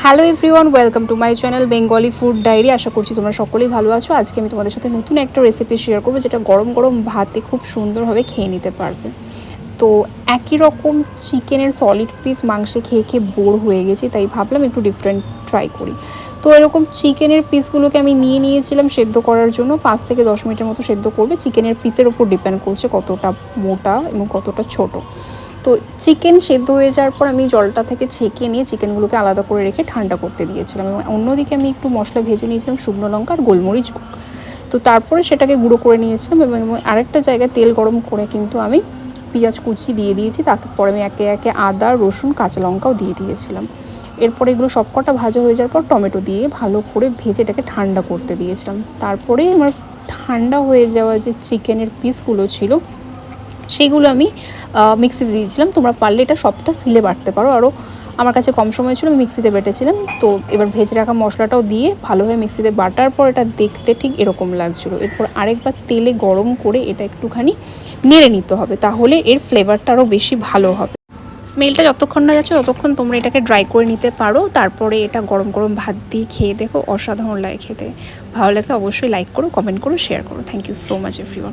Hello everyone, welcome to my channel Bengali food diary. আশা করছি তোমরা সকলেই ভালো আছো। আজকে আমি তোমাদের সাথে নতুন একটা রেসিপি শেয়ার করবো, যেটা গরম গরম ভাতে খুব সুন্দরভাবে খেয়ে নিতে পারবে। তো একই রকম চিকেনের সলিড পিস মাংসে খেয়ে খেয়ে বোর হয়ে গেছি, তাই ভাবলাম একটু ডিফারেন্ট ট্রাই করি। তো এরকম চিকেনের পিসগুলোকে আমি নিয়েছিলাম সেদ্ধ করার জন্য। 5 থেকে 10 মিনিটের মতো সেদ্ধ করবে। চিকেনের পিসের ওপর ডিপেন্ড করছে কতটা মোটা এবং কতটা ছোট। তো চিকেন সেদ্ধ হয়ে যাওয়ার পর আমি জলটা থেকে ছেঁকে নিয়ে চিকেনগুলোকে আলাদা করে রেখে ঠান্ডা করতে দিয়েছিলাম, এবং অন্যদিকে আমি একটু মশলা ভেজে নিয়েছিলাম, শুকনো লঙ্কা আর গোলমরিচ গুঁড়ো। তো তারপরে সেটাকে গুঁড়ো করে নিয়েছিলাম, এবং আরেকটা জায়গায় তেল গরম করে কিন্তু আমি পেঁয়াজ কুচি দিয়ে দিয়েছি। তারপরে আমি একে একে আদা, রসুন, কাঁচা লঙ্কাও দিয়ে দিয়েছিলাম। এরপরে এগুলো সবকটা ভাজা হয়ে যাওয়ার পর টমেটো দিয়ে ভালো করে ভেজে এটাকে ঠান্ডা করতে দিয়েছিলাম। তারপরে আমার ঠান্ডা হয়ে যাওয়া যে চিকেনের পিসগুলো ছিল সেইগুলো আমি মিক্সিতে দিয়েছিলাম। তোমরা পারলে এটা সবটা সিলে বাটতে পারো, আরও আমার কাছে কম সময় ছিল, আমি মিক্সিতে বেটেছিলাম। তো এবার ভেজে রাখা মশলাটাও দিয়ে ভালোভাবে মিক্সিতে বাটার পর এটা দেখতে ঠিক এরকম লাগছিলো। এরপর আরেকবার তেলে গরম করে এটা একটুখানি নেড়ে নিতে হবে, তাহলে এর ফ্লেভারটা আরও বেশি ভালো হবে। স্মেলটা যতক্ষণ না যাচ্ছে ততক্ষণ তোমরা এটাকে ড্রাই করে নিতে পারো। তারপরে এটা গরম গরম ভাত দিয়ে খেয়ে দেখো, অসাধারণ লাগে খেতে। ভালো লাগলে অবশ্যই লাইক করো, কমেন্ট করো, শেয়ার করো। Thank you so much everyone.